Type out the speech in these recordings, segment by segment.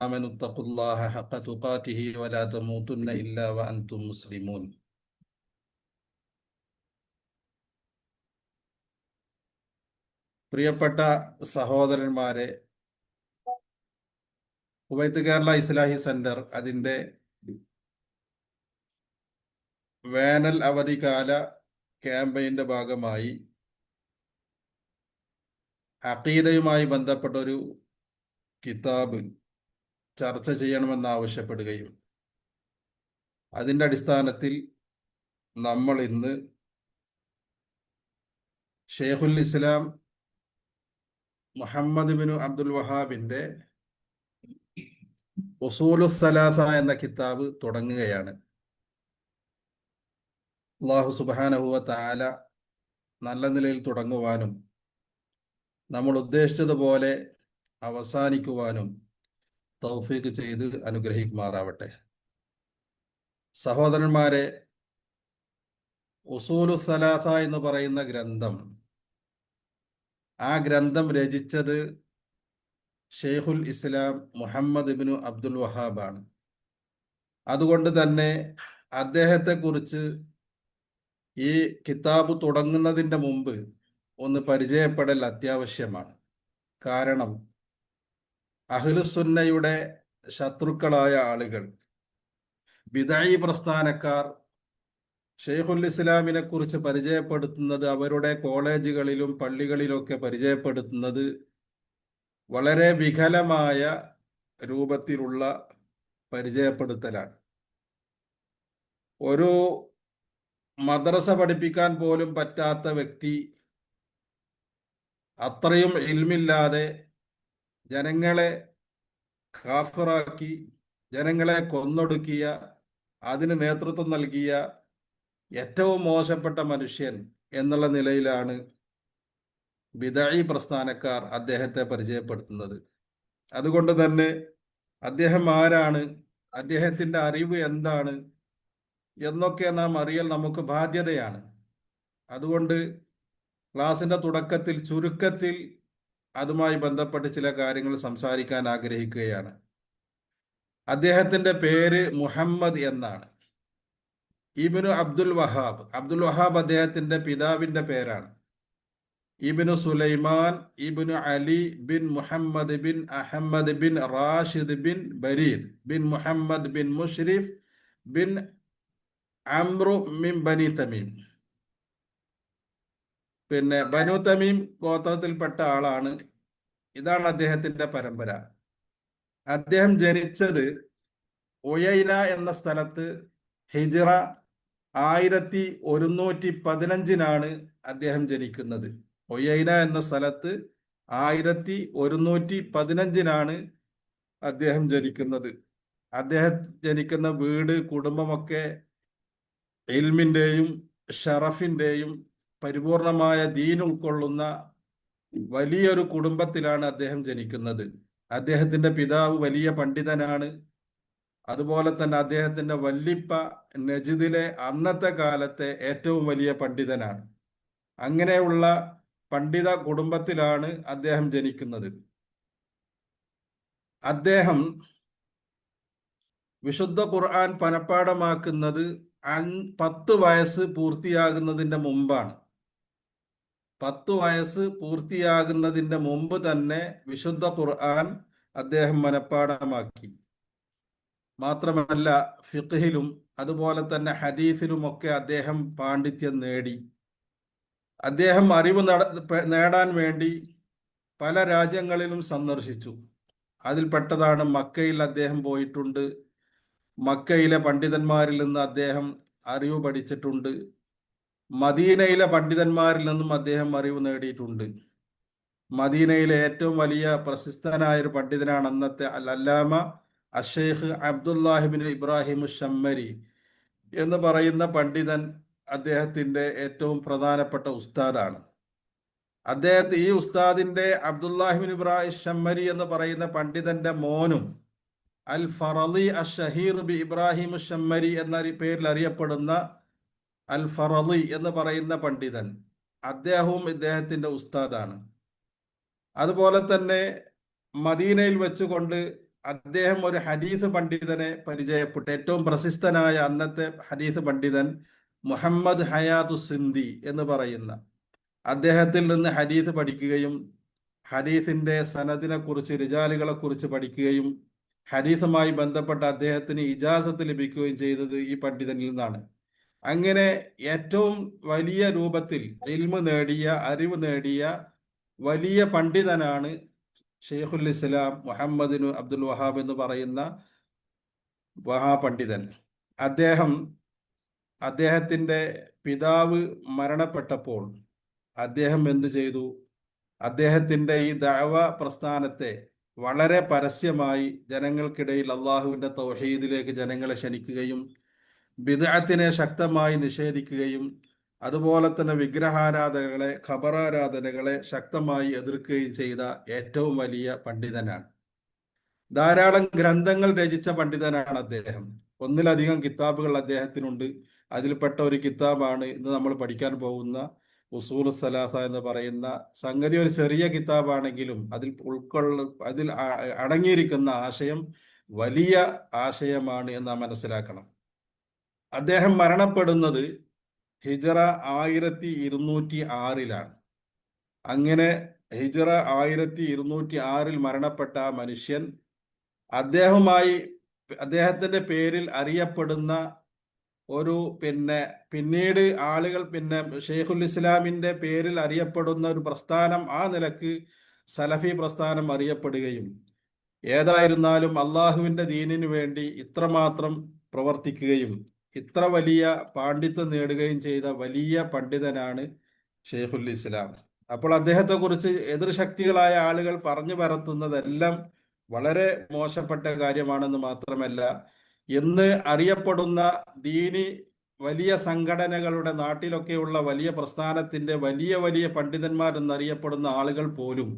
آمنوا اتقوا الله حق تقاته ولا تموتن إلا وأنتم مسلمون. പ്രിയപ്പെട്ട സഹോദരന്മാരെ, കുവൈത്ത് കേരള ഇസ്ലാഹി സെന്റർ അതിൻ്റെ വേനൽ അവധിക്കാല ക്യാമ്പയിൻ്റെ ഭാഗമായി അഖീദയുമായി ബന്ധപ്പെട്ട ഒരു കിതാബ് ചർച്ച ചെയ്യണമെന്നാവശ്യപ്പെടുകയും അതിൻ്റെ അടിസ്ഥാനത്തിൽ നമ്മൾ ഇന്ന് ഷെയ്ഖുൽ ഇസ്ലാം മുഹമ്മദ് ബിൻ അബ്ദുൽ വഹാബിൻ്റെ ഉസൂലുസ് സലാസ എന്ന കിതാബ് തുടങ്ങുകയാണ്. അല്ലാഹു സുബ്ഹാനഹു വ തആല നല്ല നിലയിൽ തുടങ്ങുവാനും നമ്മൾ ഉദ്ദേശിച്ചതുപോലെ അവസാനിക്കുവാനും തൗഫീഖ് ചെയ്ത് അനുഗ്രഹിക്കുമാറാവട്ടെ. സഹോദരന്മാരെ, ഉസൂലുസ് സലാസ എന്ന് പറയുന്ന ഗ്രന്ഥം, ആ ഗ്രന്ഥം രചിച്ചത് ഷെയ്ഖുൽ ഇസ്ലാം മുഹമ്മദ് ഇബ്നു അബ്ദുൽ വഹാബാണ്. അതുകൊണ്ട് തന്നെ അദ്ദേഹത്തെക്കുറിച്ച് ഈ കിതാബ് തുടങ്ങുന്നതിൻ്റെ മുമ്പ് ഒന്ന് പരിചയപ്പെടൽ അത്യാവശ്യമാണ്. കാരണം അഹ്ലുസുന്നയുടെ ശത്രുക്കളായ ആളുകൾ, ബിദഈ പ്രസ്ഥാനക്കാർ ഷെയ്ഖുൽ ഇസ്ലാമിനെ കുറിച്ച് പരിചയപ്പെടുത്തുന്നത്, അവരുടെ കോളേജുകളിലും പള്ളികളിലൊക്കെ പരിചയപ്പെടുത്തുന്നത് വളരെ വികലമായ രൂപത്തിലുള്ള പരിചയപ്പെടുത്തലാണ്. ഒരു മദ്രസ പഠിപ്പിക്കാൻ പോലും പറ്റാത്ത വ്യക്തി അത്രയും ഇൽമില്ലാതെ ജനങ്ങളെ കാഫിറാക്കി, ജനങ്ങളെ കൊന്നൊടുക്കിയ, അതിന് നേതൃത്വം നൽകിയ ഏറ്റവും മോശപ്പെട്ട മനുഷ്യൻ എന്നുള്ള നിലയിലാണ് ബിദഈ പ്രസ്ഥാനക്കാർ അദ്ദേഹത്തെ പരിചയപ്പെടുത്തുന്നത്. അതുകൊണ്ട് തന്നെ അദ്ദേഹം ആരാണ്, അദ്ദേഹത്തിൻ്റെ അറിവ് എന്താണ് എന്നൊക്കെ നാം അറിയൽ നമുക്ക് ബാധ്യതയാണ്. അതുകൊണ്ട് ക്ലാസിൻ്റെ തുടക്കത്തിൽ ചുരുക്കത്തിൽ അതുമായി ബന്ധപ്പെട്ട് ചില കാര്യങ്ങൾ സംസാരിക്കാൻ ആഗ്രഹിക്കുകയാണ്. അദ്ദേഹത്തിൻ്റെ പേര് മുഹമ്മദ് എന്നാണ്. ഇബ്നു അബ്ദുൽ വഹാബ്. അബ്ദുൽ വഹാബ് അദ്ദേഹത്തിൻ്റെ പിതാവിൻ്റെ പേരാണ്. ഇബ്നു സുലൈമാൻ ഇബ്നു അലി ബിൻ മുഹമ്മദ് ബിൻ അഹമ്മദ് ബിൻ റാഷിദ് ബിൻ ബരീദ് ബിൻ മുഹമ്മദ് ബിൻ മുഷ്രിഫ് ബിൻ അംറു മിൻ ബനി തമീം. ബനു തമീം ഗോത്രത്തിൽപ്പെട്ട ആളാണ്. ഇതാണ് അദ്ദേഹത്തിന്റെ പരമ്പര. അദ്ദേഹം ജനിച്ചത് ഉയൈന എന്ന സ്ഥലത്ത് ഹിജ്റ 1115 അദ്ദേഹം ജനിക്കുന്നത്. ഉയൈന എന്ന സ്ഥലത്ത് 1115 അദ്ദേഹം ജനിക്കുന്നത്. അദ്ദേഹം ജനിക്കുന്ന വീട്, കുടുംബമൊക്കെ ഇൽമിൻ്റെയും ഷറഫിൻ്റെയും പരിപൂർണമായ ദീൻ ഉൾക്കൊള്ളുന്ന വലിയൊരു കുടുംബത്തിലാണ് അദ്ദേഹം ജനിക്കുന്നത്. അദ്ദേഹത്തിൻ്റെ പിതാവ് വലിയ പണ്ഡിതനാണ്. അതുപോലെ തന്നെ അദ്ദേഹത്തിൻ്റെ വല്ലിപ്പ നജിദിലെ അന്നത്തെ കാലത്തെ ഏറ്റവും വലിയ പണ്ഡിതനാണ്. അങ്ങനെയുള്ള പണ്ഡിത കുടുംബത്തിലാണ് അദ്ദേഹം ജനിക്കുന്നത്. അദ്ദേഹം വിശുദ്ധ ഖുർആൻ മനഃപ്പാഠമാക്കുന്നത് 10 വയസ്സ് പൂർത്തിയാകുന്നതിൻ്റെ മുമ്പാണ്. 10 വയസ്സ് പൂർത്തിയാകുന്നതിൻ്റെ മുമ്പ് തന്നെ വിശുദ്ധ ഖുർആൻ അദ്ദേഹം മനഃപ്പാഠമാക്കി. മാത്രമല്ല ഫിഖ്ഹിലും അതുപോലെ തന്നെ ഹദീസിലുമൊക്കെ അദ്ദേഹം പാണ്ഡിത്യം നേടി. അദ്ദേഹം അറിവ് നേടാൻ വേണ്ടി പല രാജ്യങ്ങളിലും സന്ദർശിച്ചു. അതിൽപ്പെട്ടതാണ് മക്കയിൽ അദ്ദേഹം പോയിട്ടുണ്ട്. മക്കയിലെ പണ്ഡിതന്മാരിൽ നിന്ന് അദ്ദേഹം അറിവ് പഠിച്ചിട്ടുണ്ട്. മദീനയിലെ പണ്ഡിതന്മാരിൽ നിന്നും അദ്ദേഹം അറിവ് നേടിയിട്ടുണ്ട്. മദീനയിലെ ഏറ്റവും വലിയ പ്രശസ്തനായ ഒരു പണ്ഡിതനാണ് അന്നത്തെ അൽ-അല്ലാമ അഷെയ്ഖ് അബ്ദുല്ലാഹിബിൻ ഇബ്രാഹിം ഷമ്മരി എന്ന് പറയുന്ന പണ്ഡിതൻ അദ്ദേഹത്തിൻ്റെ ഏറ്റവും പ്രധാനപ്പെട്ട ഉസ്താദാണ്. ഈ ഉസ്താദിൻ്റെ അബ്ദുല്ലാഹിബിൻ ഇബ്രാഹിം ഷമ്മരി എന്ന് പറയുന്ന പണ്ഡിതന്റെ മോനും അൽ ഫറളി അഷഹീർ ബി ഇബ്രാഹിം ഷമ്മരി എന്ന പേരിൽ അറിയപ്പെടുന്ന അൽ ഫറളി എന്ന് പറയുന്ന പണ്ഡിതൻ, അദ്ദേഹവും ഇദ്ദേഹത്തിൻ്റെ ഉസ്താദാണ്. അതുപോലെ തന്നെ മദീനയിൽ വെച്ചുകൊണ്ട് അദ്ദേഹം ഒരു ഹദീസ് പണ്ഡിതനെ പരിചയപ്പെട്ടു. ഏറ്റവും പ്രസിദ്ധനായ അന്നത്തെ ഹദീസ് പണ്ഡിതൻ മുഹമ്മദ് ഹയാതു സിന്ദി എന്ന് പറയുന്ന അദ്ദേഹത്തിൽ നിന്ന് ഹദീസ് പഠിക്കുകയും ഹദീസിന്റെ സനദിനെ കുറിച്ച്, റിജാലുകളെ കുറിച്ച് പഠിക്കുകയും ഹദീസുമായി ബന്ധപ്പെട്ട അദ്ദേഹത്തിന് ഇജാസത്ത് ലഭിക്കുകയും ചെയ്തത് ഈ പണ്ഡിതനിൽ നിന്നാണ്. അങ്ങനെ ഏറ്റവും വലിയ രൂപത്തിൽ ഇൽമു നേടിയ, അറിവ് നേടിയ വലിയ പണ്ഡിതനാണ് ഷെയ്ഖുൽ ഇസ്ലാം മുഹമ്മദ് അബ്ദുൽ വഹാബ് എന്ന് പറയുന്ന മഹാപണ്ഡിതൻ. അദ്ദേഹത്തിന്റെ പിതാവ് മരണപ്പെട്ടപ്പോൾ അദ്ദേഹം എന്തു ചെയ്തു? അദ്ദേഹത്തിന്റെ ഈ ദഅവ പ്രസ്ഥാനത്തെ വളരെ പരസ്യമായി ജനങ്ങൾക്കിടയിൽ അള്ളാഹുവിന്റെ തൗഹീദിലേക്ക് ജനങ്ങളെ ക്ഷണിക്കുകയും ബിദ്അത്തിനെ ശക്തമായി നിഷേധിക്കുകയും അതുപോലെ തന്നെ വിഗ്രഹാരാധനകളെ, ഖബറാരാധനകളെ ശക്തമായി എതിർക്കുകയും ചെയ്ത ഏറ്റവും വലിയ പണ്ഡിതനാണ്. ധാരാളം ഗ്രന്ഥങ്ങൾ രചിച്ച പണ്ഡിതനാണ് അദ്ദേഹം. ഒന്നിലധികം കിതാബുകൾ അദ്ദേഹത്തിനുണ്ട്. അതിൽപ്പെട്ട ഒരു കിതാബാണ് ഇന്ന് നമ്മൾ പഠിക്കാൻ പോകുന്ന ഉസൂലു സലാസ എന്ന് പറയുന്ന സംഗതി. ഒരു ചെറിയ കിതാബാണെങ്കിലും അതിൽ അടങ്ങിയിരിക്കുന്ന ആശയം വലിയ ആശയമാണ് എന്ന് നാം മനസ്സിലാക്കണം. അദ്ദേഹം മരണപ്പെടുന്നത് ഹിജറ 1206 അങ്ങനെ ഹിജറ 1206 മരണപ്പെട്ട ആ മനുഷ്യൻ അദ്ദേഹത്തിന്റെ പേരിൽ അറിയപ്പെടുന്ന ഒരു പിന്നീട് ആളുകൾ ഷെയ്ഖുൽ ഇസ്ലാമിന്റെ പേരിൽ അറിയപ്പെടുന്ന ഒരു പ്രസ്ഥാനം, ആ നിലക്ക് സലഫി പ്രസ്ഥാനം അറിയപ്പെടുകയും, ഏതായിരുന്നാലും അള്ളാഹുവിന്റെ ദീനിനു വേണ്ടി ഇത്രമാത്രം പ്രവർത്തിക്കുകയും ഇത്ര വലിയ പാണ്ഡിത്യം നേടുകയും ചെയ്ത വലിയ പണ്ഡിതനാണ് ഷെയ്ഖുൽ ഇസ്ലാം. അപ്പോൾ അദ്ദേഹത്തെ കുറിച്ച് എതിർശക്തികളായ ആളുകൾ പറഞ്ഞു പരത്തുന്നതെല്ലാം വളരെ മോശപ്പെട്ട കാര്യമാണെന്ന് മാത്രമല്ല, എന്ന് അറിയപ്പെടുന്ന ദീനി വലിയ സംഘടനകളുടെ, നാട്ടിലൊക്കെയുള്ള വലിയ പ്രസ്ഥാനത്തിന്റെ വലിയ വലിയ പണ്ഡിതന്മാർ എന്നറിയപ്പെടുന്ന ആളുകൾ പോലും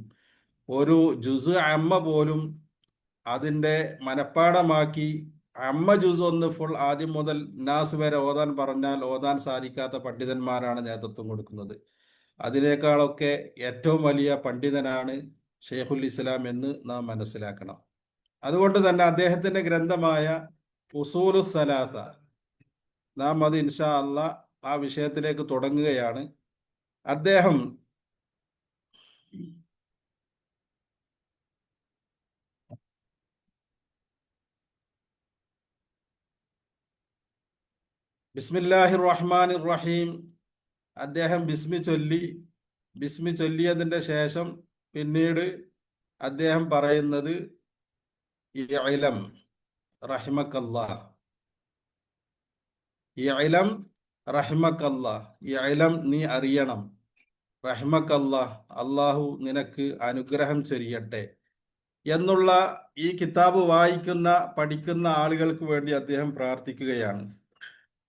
ഒരു ജുസ് അമ്മ പോലും അതിന്റെ മനപ്പാടമാക്കി അമ്മ ജുസ് ഒന്ന് ഫുൾ ആദ്യം മുതൽ നാസ് വരെ ഓതാൻ പറഞ്ഞാൽ ഓതാൻ സാധിക്കാത്ത പണ്ഡിതന്മാരാണ് നേതൃത്വം കൊടുക്കുന്നത്. അതിനേക്കാളൊക്കെ ഏറ്റവും വലിയ പണ്ഡിതനാണ് ഷെയ്ഖുൽ ഇസ്ലാം എന്ന് നാം മനസ്സിലാക്കണം. അതുകൊണ്ട് തന്നെ അദ്ദേഹത്തിന്റെ ഗ്രന്ഥമായ ഉസൂലു സലാസ, നാം അത് ഇൻഷാ അള്ളാ ആ വിഷയത്തിലേക്ക് തുടങ്ങുകയാണ്. അദ്ദേഹം ബിസ്മില്ലാഹിർ റഹ്മാനിർ റഹീം, അദ്ദേഹം ബിസ്മി ചൊല്ലിയതിന്റെ ശേഷം പിന്നീട് അദ്ദേഹം പറയുന്നത് ഇഅ്ലം റഹിമക്കല്ലാഹ്, ഇഅ്ലം റഹിമക്കല്ലാഹ്, ഇഅ്ലം നീ അറിയണം, റഹിമക്കല്ലാഹ് അള്ളാഹു നിനക്ക് അനുഗ്രഹം ചൊരിയട്ടെ എന്നുള്ള ഈ കിതാബ് വായിക്കുന്ന, പഠിക്കുന്ന ആളുകൾക്ക് വേണ്ടി അദ്ദേഹം പ്രാർത്ഥിക്കുകയാണ്.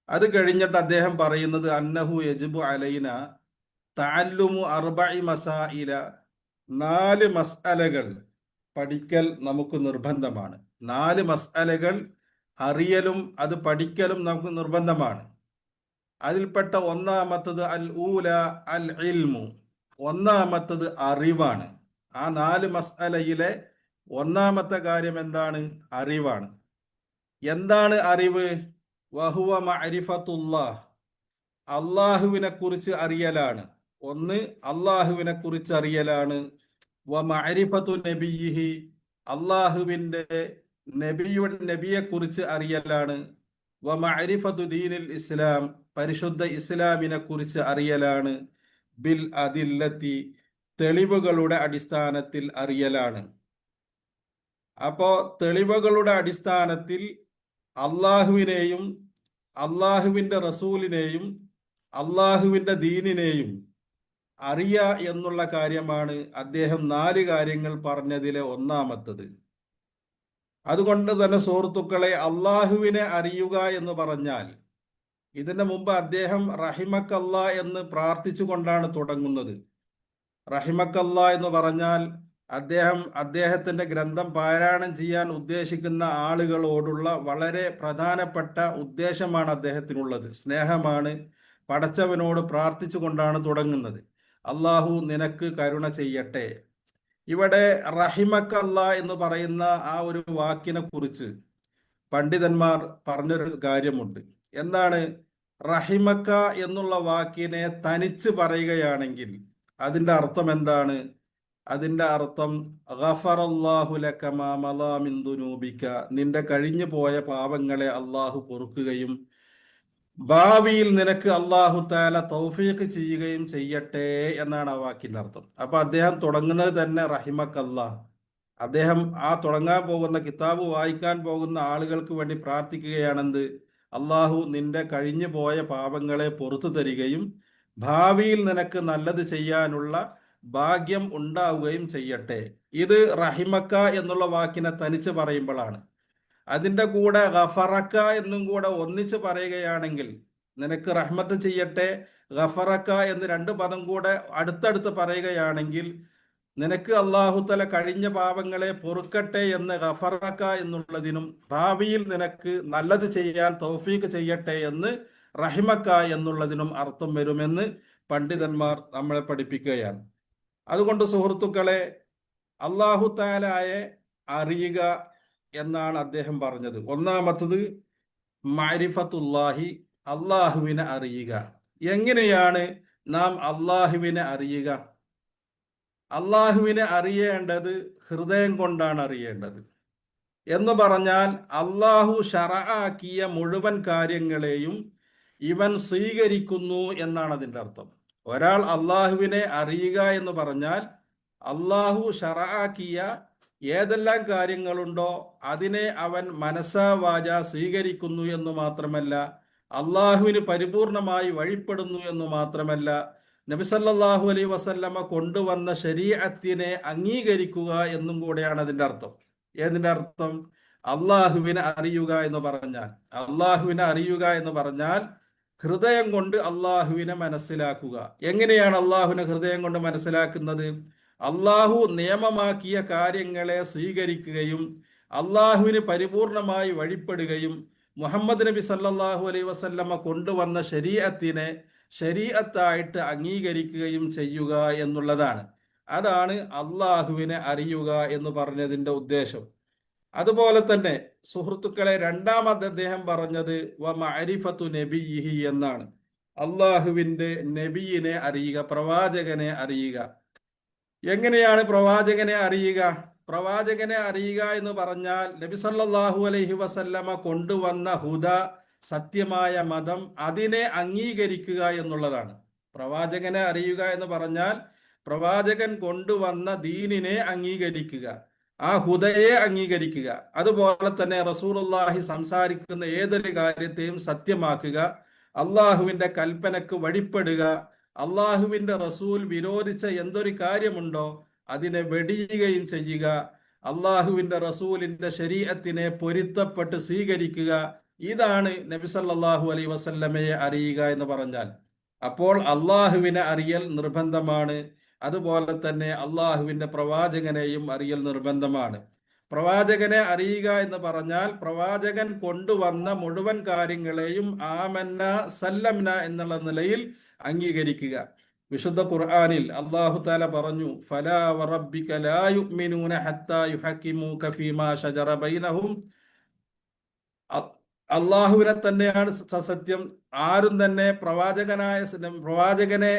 അത് കഴിഞ്ഞിട്ട് അദ്ദേഹം പറയുന്നത് അന്നഹു യജിബു അലൈന തഅല്ലുമു അർബഇ മസായില, 4 മസ്അലകൾ പഠിക്കൽ നമുക്ക് നിർബന്ധമാണ്. 4 മസ്അലകൾ അറിയലും അത് പഠിക്കലും നമുക്ക് നിർബന്ധമാണ്. അതിൽപ്പെട്ട ഒന്നാമത്തത് അൽ ഊല അൽ ഇൽമു, ഒന്നാമത്തത് അറിവാണ്. ആ 4 മസ്അലയിലെ ഒന്നാമത്തെ കാര്യം എന്താണ്? അറിവാണ്. എന്താണ് അറിവ്? വഹുവ മഅരിഫത്തുല്ലാഹ്, അള്ളാഹുവിനെ കുറിച്ച് അറിയലാണ്. ഒന്ന് അള്ളാഹുവിനെ കുറിച്ച് അറിയലാണ്. വ മഅരിഫത്തു നബിയിഹി, അള്ളാഹുവിന്റെ നബിയെ കുറിച്ച് അറിയലാണ്. വ മഅരിഫത്തു ദീനിൽ ഇസ്ലാം, പരിശുദ്ധ ഇസ്ലാമിനെ കുറിച്ച് അറിയലാണ്. ബിൽ അദില്ലത്തി, തെളിവുകളുടെ അടിസ്ഥാനത്തിൽ അറിയലാണ്. അപ്പോ തെളിവുകളുടെ അടിസ്ഥാനത്തിൽ അള്ളാഹുവിനെയും അള്ളാഹുവിന്റെ റസൂലിനെയും അള്ളാഹുവിന്റെ ദീനിനെയും അറിയ എന്നുള്ള കാര്യമാണ് അദ്ദേഹം 4 കാര്യങ്ങൾ പറഞ്ഞതിലെ ഒന്നാമത്തത്. അതുകൊണ്ട് തന്നെ സുഹൃത്തുക്കളെ, അള്ളാഹുവിനെ അറിയുക എന്ന് പറഞ്ഞാൽ, ഇതിന്റെ മുമ്പ് അദ്ദേഹം റഹിമക്കല്ലാ എന്ന് പ്രാർത്ഥിച്ചു കൊണ്ടാണ് തുടങ്ങുന്നത്. റഹിമക്കല്ലാ എന്ന് പറഞ്ഞാൽ അദ്ദേഹത്തിന്റെ ഗ്രന്ഥം പാരായണം ചെയ്യാൻ ഉദ്ദേശിക്കുന്ന ആളുകളോടുള്ള വളരെ പ്രധാനപ്പെട്ട ഉദ്ദേശമാണ് അദ്ദേഹത്തിനുള്ളത്, സ്നേഹമാണ്. പടച്ചവനോട് പ്രാർത്ഥിച്ചു കൊണ്ടാണ് തുടങ്ങുന്നത്. അള്ളാഹു നിനക്ക് കരുണ ചെയ്യട്ടെ, ഇവിടെ റഹിമക്കല്ല എന്ന് പറയുന്ന ആ ഒരു വാക്കിനെ കുറിച്ച് പണ്ഡിതന്മാർ പറഞ്ഞൊരു കാര്യമുണ്ട്. എന്താണ് റഹിമക്ക എന്നുള്ള വാക്കിനെ തനിച്ച് പറയുകയാണെങ്കിൽ അതിന്റെ അർത്ഥം എന്താണ്? അതിന്റെ അർത്ഥം ഗഫറല്ലാഹു ലക മാ മളാ മിൻ ദുനൂബിക, നിന്റെ കഴിഞ്ഞു പോയ പാപങ്ങളെ അള്ളാഹു പൊറുക്കുകയും ഭാവിയിൽ നിനക്ക് അള്ളാഹു താല തൗഫീഖ് ചെയ്യുകയും ചെയ്യട്ടെ എന്നാണ് ആ വാക്കിന്റെ അർത്ഥം. അപ്പൊ അദ്ദേഹം തുടങ്ങുന്നത് തന്നെ റഹിമക്കല്ലാ. അദ്ദേഹം ആ തുടങ്ങാൻ പോകുന്ന കിതാബ് വായിക്കാൻ പോകുന്ന ആളുകൾക്ക് വേണ്ടി പ്രാർത്ഥിക്കുകയാണെന്ത്? അള്ളാഹു നിന്റെ കഴിഞ്ഞു പോയ പാപങ്ങളെ പുറത്തു തരികയും ഭാവിയിൽ നിനക്ക് നല്ലത് ചെയ്യാനുള്ള ഭാഗ്യം ഉണ്ടാവുകയും ചെയ്യട്ടെ. ഇത് റഹിമക്ക എന്നുള്ള വാക്കിനെ തനിച്ച് പറയുമ്പോഴാണ്. അതിന്റെ കൂടെ ഗഫറക്ക എന്നും കൂടെ ഒന്നിച്ച് പറയുകയാണെങ്കിൽ, നിനക്ക് റഹ്മത്ത് ചെയ്യട്ടെ ഗഫറക്ക എന്ന് രണ്ട് പദം കൂടെ അടുത്തടുത്ത് പറയുകയാണെങ്കിൽ, നിനക്ക് അള്ളാഹുത്തല കഴിഞ്ഞ പാപങ്ങളെ പൊറുക്കട്ടെ എന്ന് ഗഫറക്ക എന്നുള്ളതിനും ഭാവിയിൽ നിനക്ക് നല്ലത് ചെയ്യാൻ തൗഫീഖ് ചെയ്യട്ടെ എന്ന് റഹിമക്ക എന്നുള്ളതിനും അർത്ഥം വരുമെന്ന് പണ്ഡിതന്മാർ നമ്മളെ പഠിപ്പിക്കുകയാണ്. അതുകൊണ്ട് സുഹൃത്തുക്കളെ, അള്ളാഹു താലായെ അറിയുക എന്നാണ് അദ്ദേഹം പറഞ്ഞത്. ഒന്നാമത്തത് മഅരിഫത്തുല്ലാഹി, അള്ളാഹുവിനെ അറിയുക. എങ്ങനെയാണ് നാം അള്ളാഹുവിനെ അറിയുക? അള്ളാഹുവിനെ അറിയേണ്ടത് ഹൃദയം കൊണ്ടാണ് അറിയേണ്ടത്. എന്ന് പറഞ്ഞാൽ അള്ളാഹു ശറഅാക്കിയ മുഴുവൻ കാര്യങ്ങളെയും ഇവൻ സ്വീകരിക്കുന്നു എന്നാണ് അതിൻ്റെ അർത്ഥം. ഒരാൾ അള്ളാഹുവിനെ അറിയുക എന്ന് പറഞ്ഞാൽ അള്ളാഹു ശറഅാക്കിയ ഏതെല്ലാം കാര്യങ്ങളുണ്ടോ അതിനെ അവൻ മനസ്സാ വാച സ്വീകരിക്കുന്നു എന്ന് മാത്രമല്ല, അള്ളാഹുവിന് പരിപൂർണമായി വഴിപ്പെടുന്നു എന്ന് മാത്രമല്ല, നബി സല്ലല്ലാഹു അലൈഹി വസല്ലമ കൊണ്ടുവന്ന ശരീഅത്തിനെ അംഗീകരിക്കുക എന്നും കൂടെയാണ് അതിൻ്റെ അർത്ഥം. ഏതിൻ്റെ അർത്ഥം? അള്ളാഹുവിനെ അറിയുക എന്ന് പറഞ്ഞാൽ, അള്ളാഹുവിനെ അറിയുക എന്ന് പറഞ്ഞാൽ ഹൃദയം കൊണ്ട് അള്ളാഹുവിനെ മനസ്സിലാക്കുക. എങ്ങനെയാണ് അള്ളാഹുവിനെ ഹൃദയം കൊണ്ട് മനസ്സിലാക്കുന്നത്? അള്ളാഹു നിയമമാക്കിയ കാര്യങ്ങളെ സ്വീകരിക്കുകയും അള്ളാഹുവിന് പരിപൂർണമായി വഴിപ്പെടുകയും മുഹമ്മദ് നബി സല്ലല്ലാഹു അലൈഹി വസല്ലമ കൊണ്ടുവന്ന ശരീഅത്തിനെ ശരീഅത്തായിട്ട് അംഗീകരിക്കുകയും ചെയ്യുക എന്നുള്ളതാണ്. അതാണ് അള്ളാഹുവിനെ അറിയുക എന്ന് പറഞ്ഞതിൻ്റെ ഉദ്ദേശം. അതുപോലെ തന്നെ സുഹൃത്തുക്കളെ, രണ്ടാമത് അദ്ദേഹം പറഞ്ഞത് വ മഅരിഫത്തു നബിയിഹി എന്നാണ്. അള്ളാഹുവിൻ്റെ നബിയിനെ അറിയുക, പ്രവാചകനെ അറിയുക. എങ്ങനെയാണ് പ്രവാചകനെ അറിയുക? പ്രവാചകനെ അറിയുക എന്ന് പറഞ്ഞാൽ നബി സല്ലല്ലാഹു അലൈഹി വസല്ലമ കൊണ്ടുവന്ന ഹുദ, സത്യമായ മതം, അതിനെ അംഗീകരിക്കുക എന്നുള്ളതാണ്. പ്രവാചകനെ അറിയുക എന്ന് പറഞ്ഞാൽ പ്രവാചകൻ കൊണ്ടുവന്ന ദീനിനെ അംഗീകരിക്കുക, ആ ഹുദയെ അംഗീകരിക്കുക. അതുപോലെ തന്നെ റസൂലുള്ളാഹി സംസാരിക്കുന്ന ഏതൊരു കാര്യത്തെയും സത്യമാക്കുക, അള്ളാഹുവിന്റെ കൽപ്പനക്ക് വഴിപ്പെടുക, അള്ളാഹുവിന്റെ റസൂൽ വിരോധിച്ച എന്തൊരു കാര്യമുണ്ടോ അതിനെ വെടിയുകയും ചെയ്യുക, അള്ളാഹുവിന്റെ റസൂലിന്റെ ശരീഅത്തിനെ പൊരുത്തപ്പെട്ട് സ്വീകരിക്കുക. ഇതാണ് നബി സല്ലല്ലാഹു അലൈഹി വസല്ലമയെ അറിയുക എന്ന് പറഞ്ഞാൽ. അപ്പോൾ അള്ളാഹുവിനെ അറിയൽ നിർബന്ധമാണ്. അതുപോലെ തന്നെ അള്ളാഹുവിന്റെ പ്രവാചകനെയും അറിയൽ നിർബന്ധമാണ്. പ്രവാചകനെ അറിയുക എന്ന് പറഞ്ഞാൽ പ്രവാചകൻ കൊണ്ടുവന്ന മുഴുവൻ കാര്യങ്ങളെയും ആമന്ന സല്ലംന എന്നുള്ള നിലയിൽ അംഗീകരിക്കുക. വിശുദ്ധ ഖുർആനിൽ അല്ലാഹു തആല പറഞ്ഞു, ഫലാ വറബ്ബിക ലാ യുഅ്മിനൂന ഹത്താ യുഹക്കിമൂക ഫീമാ ശജറ ബൈനഹും. അള്ളാഹുവിനെ തന്നെയാണ് സത്യം. ആരും തന്നെ പ്രവാചകനെ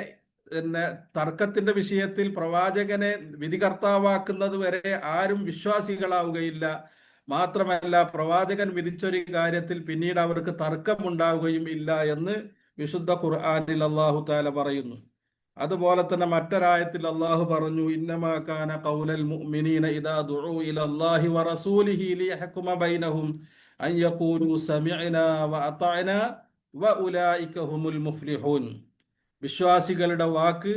പിന്നെ തർക്കത്തിന്റെ വിഷയത്തിൽ പ്രവാചകനെ വിധികർത്താവാക്കുന്നത് വരെ ആരും വിശ്വാസികളാവുകയില്ല. മാത്രമല്ല, പ്രവാചകൻ വിധിച്ചൊരു കാര്യത്തിൽ പിന്നീട് അവർക്ക് തർക്കമുണ്ടാവുകയും ഇല്ല എന്ന് വിശുദ്ധ ഖുർആനിൽ അല്ലാഹു തആല പറയുന്നു. അതുപോലെ തന്നെ മറ്റൊരായത്തിൽ അല്ലാഹു പറഞ്ഞു, ഇന്നമാ കാന ഖൗലൽ മുഅ്മിനീന ഇദാ ദുഉ ഇലല്ലാഹി വറസൂലിഹി ലിയഹ്കുമ ബൈനഹും അൻ യഖൂലു സമിഅനാ വഅതഅനാ വഉലൈക ഹുമുൽ മുഫ്ലിഹൂൻ. വിശ്വാസികളുടെ വാക്ക്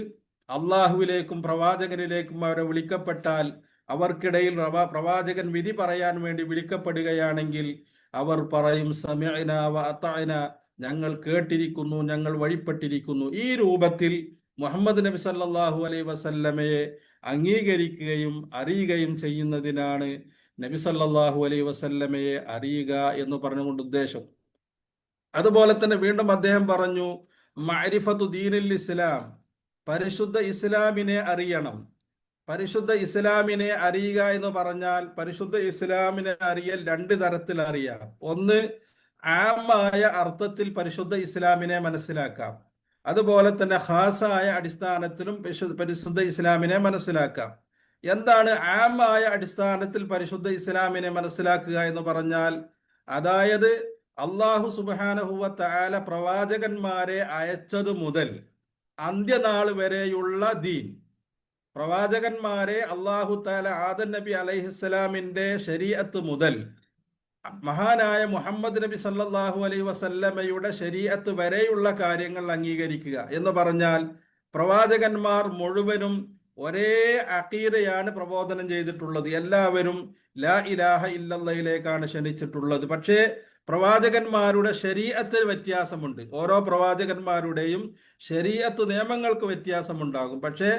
അള്ളാഹുവിലേക്കും പ്രവാചകനിലേക്കും അവരെ വിളിക്കപ്പെട്ടാൽ, അവർക്കിടയിൽ പ്രവാചകൻ വിധി പറയാൻ വേണ്ടി വിളിക്കപ്പെടുകയാണെങ്കിൽ അവർ പറയും സമിഅന വഅതഅന, ഞങ്ങൾ കേട്ടിരിക്കുന്നു, ഞങ്ങൾ വഴിപ്പെട്ടിരിക്കുന്നു. ഈ രൂപത്തിൽ മുഹമ്മദ് നബി സല്ലല്ലാഹു അലൈഹി വസല്ലമയെ അംഗീകരിക്കുകയും അറിയുകയും ചെയ്യുന്നതിനാണ് നബി സല്ലല്ലാഹു അലൈഹി വസല്ലമയെ അറിയുക എന്ന് പറഞ്ഞുകൊണ്ട് ഉദ്ദേശം. അതുപോലെ തന്നെ വീണ്ടും അദ്ദേഹം പറഞ്ഞു, മഅരിഫത്തു ദീനിൽ ഇസ്ലാം, പരിശുദ്ധ ഇസ്ലാമിനെ അറിയണം. പരിശുദ്ധ ഇസ്ലാമിനെ അറിയുക എന്ന് പറഞ്ഞാൽ പരിശുദ്ധ ഇസ്ലാമിനെ അറിയൽ രണ്ട് തരത്തിൽ അറിയാം. ഒന്ന്, ആമായ അർത്ഥത്തിൽ പരിശുദ്ധ ഇസ്ലാമിനെ മനസ്സിലാക്കാം. അതുപോലെ തന്നെ ഖാസായ അടിസ്ഥാനത്തിലും പരിശുദ്ധ ഇസ്ലാമിനെ മനസ്സിലാക്കാം. എന്താണ് ആമായ അടിസ്ഥാനത്തിൽ പരിശുദ്ധ ഇസ്ലാമിനെ മനസ്സിലാക്കുക എന്ന് പറഞ്ഞാൽ, അതായത് അള്ളാഹു സുബ്ഹാനഹു വ തആല പ്രവാചകന്മാരെ അയച്ചത് മുതൽ അന്ത്യനാൾ വരെയുള്ള ദീൻ, പ്രവാചകന്മാരെ അള്ളാഹു തആല ആദം നബി അലൈഹിസ്സലാമിന്റെ ശരീഅത്ത് മുതൽ മഹാനായ മുഹമ്മദ് നബി സല്ലല്ലാഹു അലൈഹി വസല്ലമയുടെ ശരീഅത്ത് വരെയുള്ള കാര്യങ്ങൾ അംഗീകരിക്കുക എന്ന് പറഞ്ഞാൽ, പ്രവാചകന്മാർ മുഴുവനും ഒരേ അഖീദയാണ് പ്രബോധനം ചെയ്തിട്ടുള്ളത്. എല്ലാവരും ലാ ഇലാഹ ഇല്ലല്ലാഹിലേക്കാണ് ക്ഷണിച്ചിട്ടുള്ളത്. പക്ഷേ പ്രവാചകന്മാരുടെ ശരീഅത്ത് വ്യത്യാസമുണ്ട്. ഓരോ പ്രവാചകന്മാരുടെയും ശരീഅത്ത് നിയമങ്ങൾക്ക് വ്യത്യാസമുണ്ടാകും. പക്ഷേ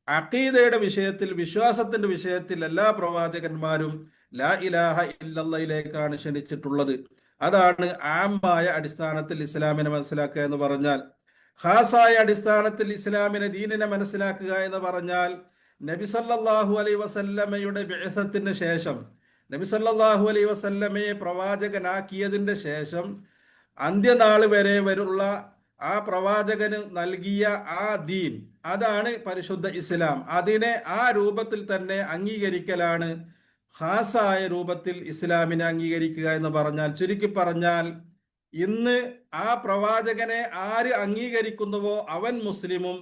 അഖീദയുടെ വിഷയത്തിൽ, വിശ്വാസത്തിന്റെ വിഷയത്തിൽ എല്ലാ പ്രവാചകന്മാരും ലാ ഇലാഹ ഇല്ലല്ലാഹിലേക്കാണ് ക്ഷണിച്ചിട്ടുള്ളത്. അതാണ് ആമായ അടിസ്ഥാനത്തിൽ ഇസ്ലാമിനെ മനസ്സിലാക്കുക എന്ന് പറഞ്ഞാൽ. ഖാസായ അടിസ്ഥാനത്തിൽ ഇസ്ലാമിനെ, ദീനിനെ മനസ്സിലാക്കുക എന്ന് പറഞ്ഞാൽ, നബി സല്ലല്ലാഹു അലൈഹി വസല്ലമയുടെ ബിഅസത്തിന് ശേഷം, നബി സല്ലല്ലാഹു അലൈഹി വസല്ലമയെ പ്രവാചകനാക്കിയതിന്റെ ശേഷം അന്ത്യനാൾ വരെ വരുള്ള ആ പ്രവാചകന് നൽകിയ ആ ദീൻ, അതാണ് പരിശുദ്ധ ഇസ്ലാം. അതിനെ ആ രൂപത്തിൽ തന്നെ അംഗീകരിക്കലാണ് ഖാസായ രൂപത്തിൽ ഇസ്ലാമിനെ അംഗീകരിക്കുക എന്ന് പറഞ്ഞാൽ. ചുരുക്കി പറഞ്ഞാൽ, ഇന്ന് ആ പ്രവാചകനെ ആര് അംഗീകരിക്കുന്നുവോ അവൻ മുസ്ലിമും,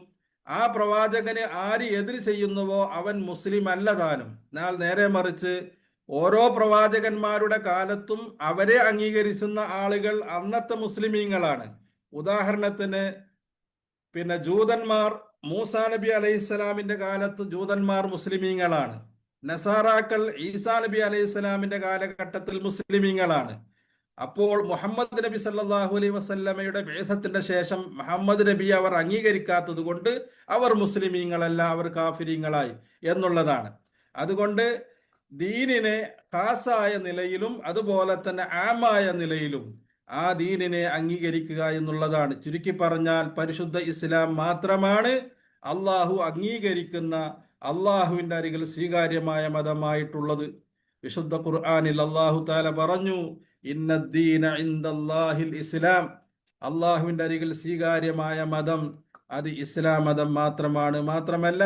ആ പ്രവാചകനെ ആര് എതിർ ചെയ്യുന്നുവോ അവൻ മുസ്ലിം അല്ലതാനും. എന്നാൽ നേരെ മറിച്ച് ഓരോ പ്രവാചകന്മാരുടെ കാലത്തും അവരെ അംഗീകരിക്കുന്ന ആളുകൾ അന്നത്തെ മുസ്ലിമീങ്ങളാണ്. ഉദാഹരണത്തിന് ജൂതന്മാർ മൂസാ നബി അലൈഹിസ്സലാമിന്റെ കാലത്ത് ജൂതന്മാർ മുസ്ലിമീങ്ങളാണ്. നസാറാക്കൾ ഈസാ നബി അലൈഹിസ്സലാമിന്റെ കാലഘട്ടത്തിൽ മുസ്ലിമീങ്ങളാണ്. അപ്പോൾ മുഹമ്മദ് നബി സല്ലല്ലാഹു അലൈഹി വസല്ലമയുടെ ബിഅസത്തിന്റെ ശേഷം മുഹമ്മദ് നബി അവർ അംഗീകരിക്കാത്തത് കൊണ്ട് അവർ മുസ്ലിമീങ്ങളല്ല, അവർ കാഫിരീങ്ങളായി എന്നുള്ളതാണ്. അതുകൊണ്ട് ദീനിനെ ഖാസായ നിലയിലും അതുപോലെ തന്നെ ആമായ നിലയിലും ആ ദീനിനെ അംഗീകരിക്കുക എന്നുള്ളതാണ്. ചുരുക്കി പറഞ്ഞാൽ പരിശുദ്ധ ഇസ്ലാം മാത്രമാണ് അള്ളാഹു അംഗീകരിക്കുന്ന, അള്ളാഹുവിന്റെ അരികിൽ സ്വീകാര്യമായ മതമായിട്ടുള്ളത്. വിശുദ്ധ ഖുർആനിൽ അള്ളാഹു തആല പറഞ്ഞു, ഇന്നദ്ദീന ഇൻദല്ലാഹിൽ ഇസ്ലാം, അള്ളാഹുവിന്റെ അരികിൽ സ്വീകാര്യമായ മതം അത് ഇസ്ലാം മതം മാത്രമാണ്. മാത്രമല്ല,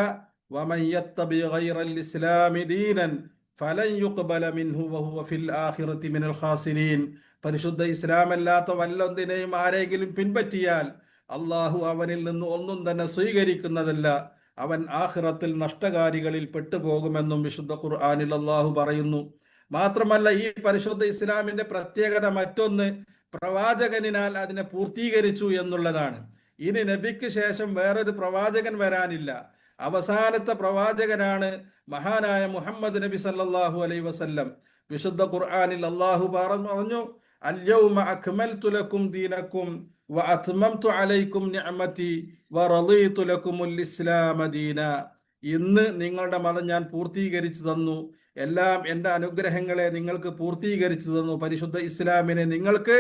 വമൻ യത്തബി ഗൈറൽ ഇസ്ലാമി ദീനൻ ഫലൻ യുഖ്ബല മിൻഹു വഹുവ ഫിൽ ആഖിറതി മിനൽ ഖാസിരീൻ. പരിശുദ്ധ ഇസ്ലാം അല്ലാത്ത വല്ലൊന്നിനെയും ആരെങ്കിലും പിൻപറ്റിയാൽ അള്ളാഹു അവനിൽ നിന്ന് ഒന്നും തന്നെ സ്വീകരിക്കുന്നതല്ല, അവൻ ആഖിറത്തിൽ നഷ്ടകാരികളിൽ പെട്ടുപോകുമെന്നും വിശുദ്ധ ഖുർആനിൽ അള്ളാഹു പറയുന്നു. മാത്രമല്ല, ഈ പരിശുദ്ധ ഇസ്ലാമിന്റെ പ്രത്യേകത മറ്റൊന്ന്, പ്രവാചകനാൽ അതിനെ പൂർത്തീകരിച്ചു എന്നുള്ളതാണ്. ഇനി നബിക്ക് ശേഷം വേറൊരു പ്രവാചകൻ വരാനില്ല. അവസാനത്തെ പ്രവാചകനാണ് മഹാനായ മുഹമ്മദ് നബി സല്ലല്ലാഹു അലൈഹി വസല്ലം. വിശുദ്ധ ഖുർആനിൽ അള്ളാഹു പറഞ്ഞു, അൽയൗമ അക്മൽതു ലക്കും ദീനക്കും വഅത്മംതു അലൈക്കും നിഅമതി വറളീതു ലക്കുമുൽ ഇസ്ലാമ ദീന. ഇന്ന് നിങ്ങളുടെ മതം ഞാൻ പൂർത്തീകരിച്ചു തന്നു, എല്ലാം എൻ്റെ അനുഗ്രഹങ്ങളെ നിങ്ങൾക്ക് പൂർത്തീകരിച്ചു തന്നു, പരിശുദ്ധ ഇസ്ലാമിനെ നിങ്ങൾക്ക്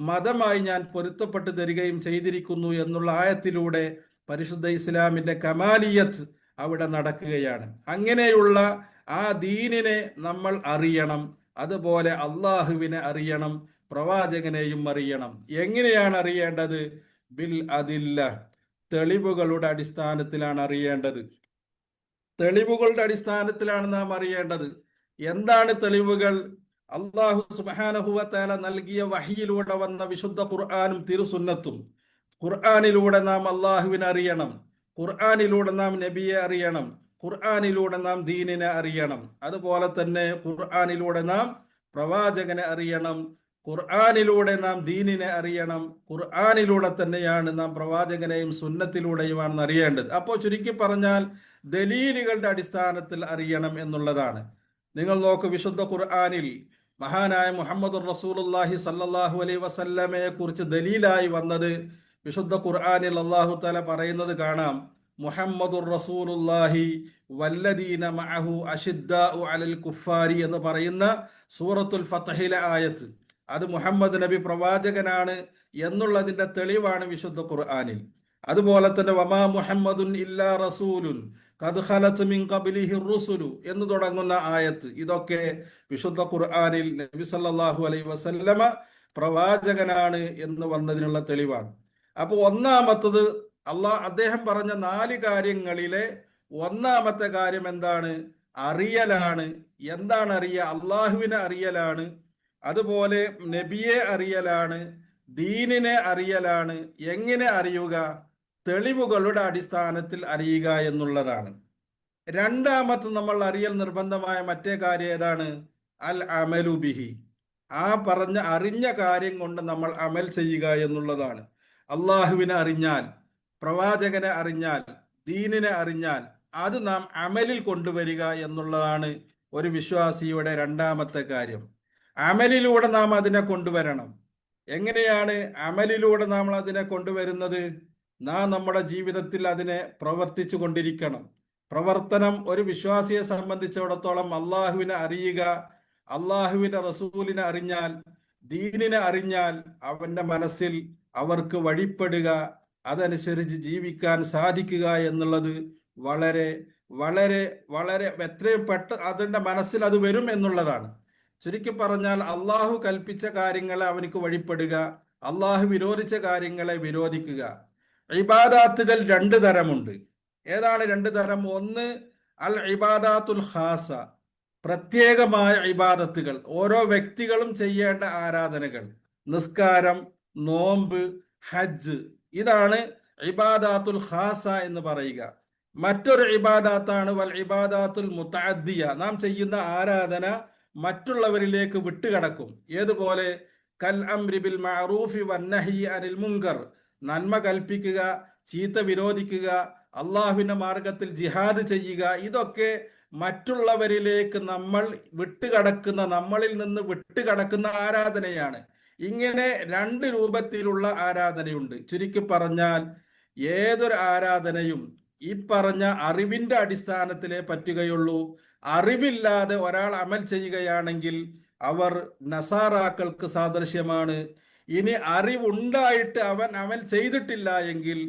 മതമായി ഞാൻ പൊരുത്തപ്പെട്ടു തരികയും ചെയ്തിരിക്കുന്നു എന്നുള്ള ആയത്തിലൂടെ പരിശുദ്ധ ഇസ്ലാമിന്റെ കമാലിയത്ത് അവിടെ നടക്കുകയാണ്. അങ്ങനെയുള്ള ആ ദീനിനെ നമ്മൾ അറിയണം. അതുപോലെ അള്ളാഹുവിനെ അറിയണം, പ്രവാചകനെയും അറിയണം. എങ്ങനെയാണ് അറിയേണ്ടത്? ബിൽ അദില്ല, തെളിവുകളുടെ അടിസ്ഥാനത്തിലാണ് അറിയേണ്ടത്. തെളിവുകളുടെ അടിസ്ഥാനത്തിലാണ് നാം അറിയേണ്ടത്. എന്താണ് തെളിവുകൾ? അള്ളാഹു സുബ്ഹാനഹു വ തആല നൽകിയ വഹയിലൂടെ വന്ന വിശുദ്ധ ഖുർആനും തിരുസുന്നത്തും. ഖുർആനിലൂടെ നാം അള്ളാഹുവിനെ അറിയണം, ഖുർആനിലൂടെ നാം നബിയെ അറിയണം, ഖുർആനിലൂടെ നാം ദീനിനെ അറിയണം. അതുപോലെ തന്നെ ഖുർആനിലൂടെ നാം പ്രവാചകനെ അറിയണം, ഖുർആനിലൂടെ നാം ദീനിനെ അറിയണം. ഖുർആനിലൂടെ തന്നെയാണ് നാം പ്രവാചകനെയും സുന്നത്തിലൂടെയുമാണ് അറിയേണ്ടത്. അപ്പോൾ ചുരുക്കി പറഞ്ഞാൽ ദലീലുകളുടെ അടിസ്ഥാനത്തിൽ അറിയണം എന്നുള്ളതാണ്. നിങ്ങൾ നോക്ക്, വിശുദ്ധ ഖുർആനിൽ മഹാനായ മുഹമ്മദ് റസൂലുള്ളാഹി സല്ലല്ലാഹു അലൈഹി വസല്ലമയെ കുറിച്ച് ദലീലായി വന്നത് വിശുദ്ധ ഖുർആനിൽ അല്ലാഹു തആല പറയുന്നത് കാണാം. മുഹമ്മദുർ റസൂലുള്ളാഹി വല്ലദീന മഅഹു അശിദ്ദാഉ അലൽ കുഫാരി എന്ന് പറയുന്ന സൂറത്തുൽ ഫത്ഹിലെ ആയത്ത്, അത് മുഹമ്മദ് നബി പ്രവാചകനാണ് എന്നുള്ളതിന്റെ തെളിവാണ് വിശുദ്ധ ഖുർആനിൽ. അതുപോലെ തന്നെ വമാ മുഹമ്മദുൻ ഇല്ലാ റസൂലുൻ ഖദ് ഖലത് മിൻ ഖബ്ലിഹി റുസുലു എന്ന് തുടങ്ങുന്ന ആയത്ത്, ഇതൊക്കെ വിശുദ്ധ ഖുർആനിൽ നബി സല്ലല്ലാഹു അലൈഹി വസല്ലമ പ്രവാചകനാണ് എന്ന് വന്നതിനുള്ള തെളിവാണ്. അപ്പോൾ ഒന്നാമത്തത് അദ്ദേഹം പറഞ്ഞ 4 കാര്യങ്ങളിലെ ഒന്നാമത്തെ കാര്യം എന്താണ്? അറിയലാണ്. എന്താണ് അറിയുക? അള്ളാഹുവിനെ അറിയലാണ്, അതുപോലെ നബിയെ അറിയലാണ്, ദീനിനെ അറിയലാണ്. എങ്ങനെ അറിയുക? തെളിവുകളുടെ അടിസ്ഥാനത്തിൽ അറിയുക എന്നുള്ളതാണ്. രണ്ടാമത് നമ്മൾ അറിയൽ നിർബന്ധമായ മറ്റേ കാര്യം ഏതാണ്? അൽ അമലു ബിഹി. ആ അറിഞ്ഞ കാര്യം കൊണ്ട് നമ്മൾ അമൽ ചെയ്യുക എന്നുള്ളതാണ്. അള്ളാഹുവിനെ അറിഞ്ഞാൽ, പ്രവാചകനെ അറിഞ്ഞാൽ, ദീനിനെ അറിഞ്ഞാൽ അത് നാം അമലിൽ കൊണ്ടുവരിക എന്നുള്ളതാണ് ഒരു വിശ്വാസിയുടെ രണ്ടാമത്തെ കാര്യം. അമലിലൂടെ നാം അതിനെ കൊണ്ടുവരണം. എങ്ങനെയാണ് അമലിലൂടെ നാം അതിനെ കൊണ്ടുവരുന്നത്? നാം നമ്മുടെ ജീവിതത്തിൽ അതിനെ പ്രവർത്തിച്ചു കൊണ്ടിരിക്കണം. പ്രവർത്തനം ഒരു വിശ്വാസിയെ സംബന്ധിച്ചിടത്തോളം അള്ളാഹുവിനെ അറിയുക, അള്ളാഹുവിന്റെ റസൂലിനെ അറിഞ്ഞാൽ, ദീനിനെ അറിഞ്ഞാൽ അവന്റെ മനസ്സിൽ അവർക്ക് വഴിപ്പെടുക, അതനുസരിച്ച് ജീവിക്കാൻ സാധിക്കുക എന്നുള്ളത് വളരെ വളരെ വളരെ എത്രയും അതിന്റെ മനസ്സിൽ അത് വരും എന്നുള്ളതാണ്. ചുരുക്കി പറഞ്ഞാൽ അള്ളാഹു കൽപ്പിച്ച കാര്യങ്ങളെ അവനിക്ക് വഴിപ്പെടുക, അള്ളാഹു വിരോധിച്ച കാര്യങ്ങളെ വിരോധിക്കുക. ഇബാദാത്തുകൾ 2 തരമുണ്ട്. ഏതാണ് 2 തരം? ഒന്ന് അൽ ഇബാദാത്തുൽ ഖാസ, പ്രത്യേകമായ ഇബാദത്തുകൾ, ഓരോ വ്യക്തികളും ചെയ്യേണ്ട ആരാധനകൾ, നിസ്കാരം, നോമ്പ്, ഹജ്ജ്, ഇതാണ് ഇബാദാത്തുൽ ഖാസ എന്ന് പറയുക. മറ്റൊരു ഇബാദാത്താണ് വൽ ഇബാദാത്തുൽ മുതഅദ്ദിയ, നാം ചെയ്യുന്ന ആരാധന മറ്റുള്ളവരിലേക്ക് വിട്ടുകിടക്കും. ഏതുപോലെ? കൽ അംരി ബിൽ മഅറൂഫി വന്നഹി അനിൽ മുങ്കർ, നന്മ കൽപ്പിക്കുക, ചീത്ത വിരോധിക്കുക, അള്ളാഹുവിന്റെ മാർഗത്തിൽ ജിഹാദ് ചെയ്യുക, ഇതൊക്കെ മറ്റുള്ളവരിലേക്ക് നമ്മളിൽ നിന്ന് വിട്ടുകിടക്കുന്ന ആരാധനയാണ്. ഇങ്ങനെ 2 രൂപത്തിലുള്ള ആരാധനയുണ്ട്. ചുരുക്കി പറഞ്ഞാൽ ഏതൊരു ആരാധനയും ഈ പറഞ്ഞ അറിവിന്റെ അടിസ്ഥാനത്തിലേ പറ്റുകയുള്ളൂ. അറിവില്ലാതെ ഒരാൾ അമൽ ചെയ്യുകയാണെങ്കിൽ അവർ നസാറാക്കൾക്ക് സാദൃശ്യമാണ്. ഇനി അറിവുണ്ടായിട്ട് അവൻ അമൽ ചെയ്തിട്ടില്ല എങ്കിൽ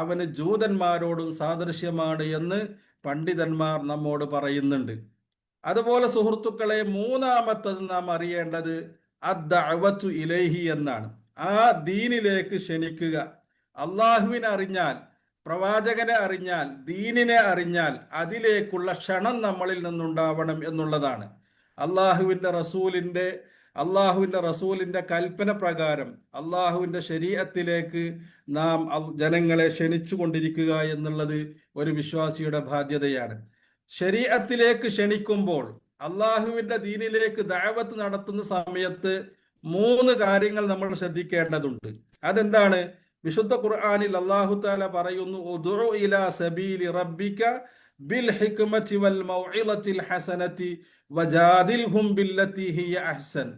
അവന് ജൂതന്മാരോടും സാദൃശ്യമാണ് എന്ന് പണ്ഡിതന്മാർ നമ്മോട് പറയുന്നുണ്ട്. അതുപോലെ സുഹൃത്തുക്കളെ, മൂന്നാമത്തത് നാം അറിയേണ്ടത് അദ്ദഅവതു ഇലൈഹി എന്നാണ്. ആ ദീനിലേക്ക് ക്ഷണിക്കുക. അള്ളാഹുവിനെ അറിഞ്ഞാൽ, പ്രവാചകനെ അറിഞ്ഞാൽ, ദീനിനെ അറിഞ്ഞാൽ അതിലേക്കുള്ള ക്ഷണം നമ്മളിൽ നിന്നുണ്ടാവണം എന്നുള്ളതാണ്. അള്ളാഹുവിന്റെ റസൂലിന്റെ കൽപ്പന പ്രകാരം അള്ളാഹുവിന്റെ ശരീഅത്തിലേക്ക് നാം ജനങ്ങളെ ക്ഷണിച്ചു കൊണ്ടിരിക്കുക എന്നുള്ളത് ഒരു വിശ്വാസിയുടെ ബാധ്യതയാണ്. ശരീഅത്തിലേക്ക് ക്ഷണിക്കുമ്പോൾ, അള്ളാഹുവിന്റെ ദീനിലേക്ക് ദഅവത്ത് നടത്തുന്ന സമയത്ത് 3 കാര്യങ്ങൾ നമ്മൾ ശ്രദ്ധിക്കേണ്ടതുണ്ട്. അതെന്താണ്? വിശുദ്ധ ഖുർആനിൽ അല്ലാഹു തആല പറയുന്നു, ഉദ്ഉ ഇലാ സബീലി റബ്ബിക ബിൽ ഹിക്മതി വൽ മൗഇളത്തിൽ ഹസനതി വജാദിൽഹും ബില്ലതി ഹിയ അഹ്സൻ.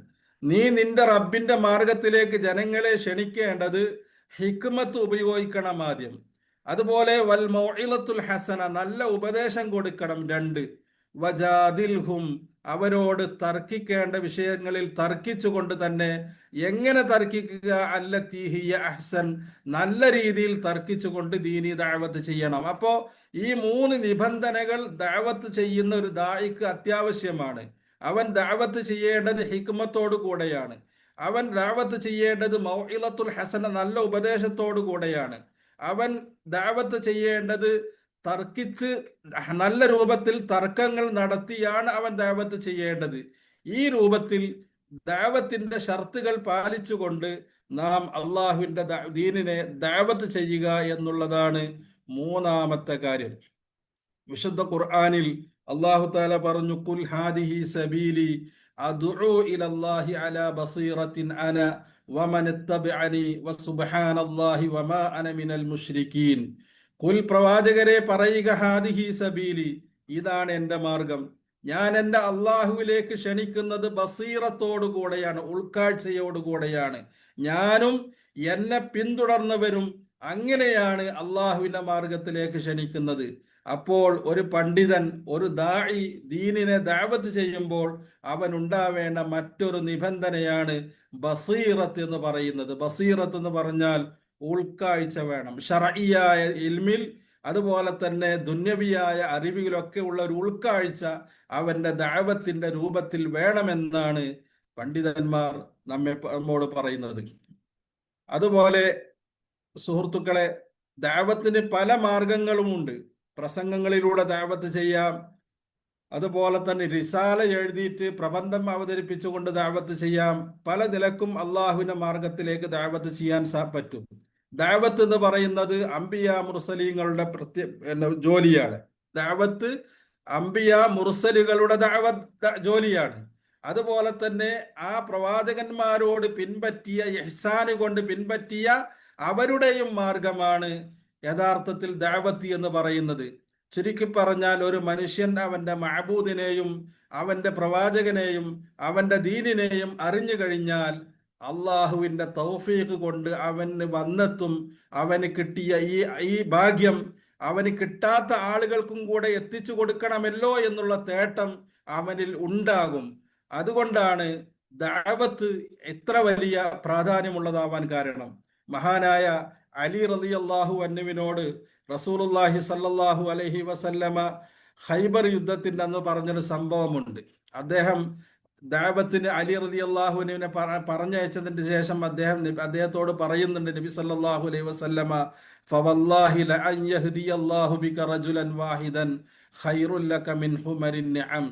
നീ നിന്റെ റബ്ബിന്റെ മാർഗത്തിലേക്ക് ജനങ്ങളെ ക്ഷണിക്കേണ്ടത് ഹിക്മത്ത് ഉപയോഗിക്കണം ആദ്യം. അതുപോലെ വൽ മൗഇളത്തുൽ ഹസന, നല്ല ഉപദേശം കൊടുക്കണം. 2 വജാദിൽഹും, അവരോട് തർക്കിക്കേണ്ട വിഷയങ്ങളിൽ തർക്കിച്ചുകൊണ്ട് തന്നെ. എങ്ങനെ തർക്കിക്കുക? അല്ലത്തി ഹിയ അഹ്സൻ, നല്ല രീതിയിൽ തർക്കിച്ചുകൊണ്ട് ദീനി ദഅവത്ത് ചെയ്യണം. അപ്പോ ഈ 3 നിബന്ധനകൾ ദഅവത്ത് ചെയ്യുന്ന ഒരു ദായിക്ക് അത്യാവശ്യമാണ്. അവൻ ദഅവത്ത് ചെയ്യേണ്ടത് ഹിക്മത്തോടു കൂടെയാണ്. അവൻ ദഅവത്ത് ചെയ്യേണ്ടത് മൗഇളത്തുൽ ഹസന, നല്ല ഉപദേശത്തോടു കൂടെയാണ്. അവൻ ദഅവത്ത് ചെയ്യേണ്ടത് തർക്കിച്ച് നല്ല രൂപത്തിൽ തർക്കങ്ങൾ നടത്തിയാണ് അവൻ ദഅവത്ത് ചെയ്യേണ്ടത്. ഈ രൂപത്തിൽ ദഅവത്തിന്റെ ഷർത്തുകൾ പാലിച്ചുകൊണ്ട് നാം അള്ളാഹുവിന്റെ ദീനിനെ ദഅവത്ത് ചെയ്യുക എന്നുള്ളതാണ് മൂന്നാമത്തെ കാര്യം. വിശുദ്ധ ഖുർആനിൽ അല്ലാഹു തആല പറഞ്ഞു, ഖുൽ ഹാദിഹി സബീലി അദ്ഉ ഇലല്ലാഹി അലാ ബസീറത്തിൻ അന വമൻ ഇത്തബഅനി വസുബ്ഹാനല്ലാഹി വമാ അന മിനൽ മുശ്രിക്കീൻ. ഖുൽ, പ്രവാചകരെ പറയുക, ഹാദിഹി സബീലി, ഇതാണ് എൻ്റെ മാർഗം. ഞാൻ എൻ്റെ അള്ളാഹുവിലേക്ക് ക്ഷണിക്കുന്നത് ബസീറത്തോടു കൂടെയാണ്, ഉൾക്കാഴ്ചയോടുകൂടെയാണ്. ഞാനും എന്നെ പിന്തുടർന്നവരും അങ്ങനെയാണ് അള്ളാഹുവിന്റെ മാർഗത്തിലേക്ക് ക്ഷണിക്കുന്നത്. അപ്പോൾ ഒരു പണ്ഡിതൻ, ഒരു ദാഇ ദീനിനെ ദഅവത്ത് ചെയ്യുമ്പോൾ അവൻ ഉണ്ടാവേണ്ട മറ്റൊരു നിബന്ധനയാണ് ബസീറത്ത് എന്ന് പറയുന്നത്. ബസീറത്ത് എന്ന് പറഞ്ഞാൽ ഉൾക്കാഴ്ച വേണം. ശർഈയായ ഇൽമിൽ അതുപോലെ തന്നെ ദുന്യവിയായ അറിവിലൊക്കെ ഉള്ള ഒരു ഉൾക്കാഴ്ച അവന്റെ ദഅവത്തിന്റെ രൂപത്തിൽ വേണമെന്നാണ് പണ്ഡിതന്മാർ നമ്മോട് പറയുന്നത്. അതുപോലെ സുഹൃത്തുക്കളെ, ദഅവത്തിന് പല മാർഗങ്ങളുമുണ്ട്. പ്രസംഗങ്ങളിലൂടെ ദഅവത്ത് ചെയ്യാം. അതുപോലെ തന്നെ റിസാല എഴുതിയിട്ട് പ്രബന്ധം അവതരിപ്പിച്ചുകൊണ്ട് ദഅവത്ത് ചെയ്യാം. പല നിലക്കും അള്ളാഹുവിന്റെ മാർഗത്തിലേക്ക് ദഅവത്ത് ചെയ്യാൻ പറ്റും. ദഅവത്ത് എന്ന് പറയുന്നത് അംബിയ മുർസലീങ്ങളുടെ ജോലിയാണ്. ദഅവത്ത് അംബിയ മുർസലുകളുടെ ജോലിയാണ്. അതുപോലെ തന്നെ ആ പ്രവാചകന്മാരോട് പിൻപറ്റിയ ഇഹ്സാന് കൊണ്ട് പിൻപറ്റിയ അവരുടെയും മാർഗമാണ് യഥാർത്ഥത്തിൽ ദഅവത്ത് എന്ന് പറയുന്നത്. ചുരുക്കി പറഞ്ഞാൽ, ഒരു മനുഷ്യൻ അവന്റെ മഅബൂദിനെയും അവന്റെ പ്രവാചകനെയും അവന്റെ ദീനിനെയും അറിഞ്ഞു കഴിഞ്ഞാൽ അള്ളാഹുവിന്റെ തൗഫീഖ് കൊണ്ട് അവന് വന്നെത്തും. അവന് കിട്ടിയ ഈ ഭാഗ്യം അവന് കിട്ടാത്ത ആളുകൾക്കും കൂടെ എത്തിച്ചു കൊടുക്കണമല്ലോ എന്നുള്ള തേട്ടം അവനിൽ ഉണ്ടാകും. അതുകൊണ്ടാണ് ദഅവത്ത് എത്ര വലിയ പ്രാധാന്യമുള്ളതാവാൻ കാരണം. മഹാനായ അലി റളിയല്ലാഹു അൻഹുവിനോട് റസൂലുള്ളാഹി സ്വല്ലല്ലാഹു അലൈഹി വസല്ലമ ഖൈബർ യുദ്ധത്തിന്റെ അന്ന് പറഞ്ഞൊരു സംഭവമുണ്ട്. അദ്ദേഹം ദഅവത്തിന് അലി റളിയല്ലാഹു അൻഹുവിനെ പറഞ്ഞയച്ചതിന് ശേഷം അദ്ദേഹത്തോട് പറയുന്നുണ്ട്, നബി സല്ലല്ലാഹു അലൈഹി വസല്ലമ, ഫവല്ലാഹി ലഅൻ യഹ്ദിയല്ലാഹു ബിക റജുലൻ വാഹിദൻ ഖൈറുൽ ലക മിൻ ഹുമരിൻ നഅം.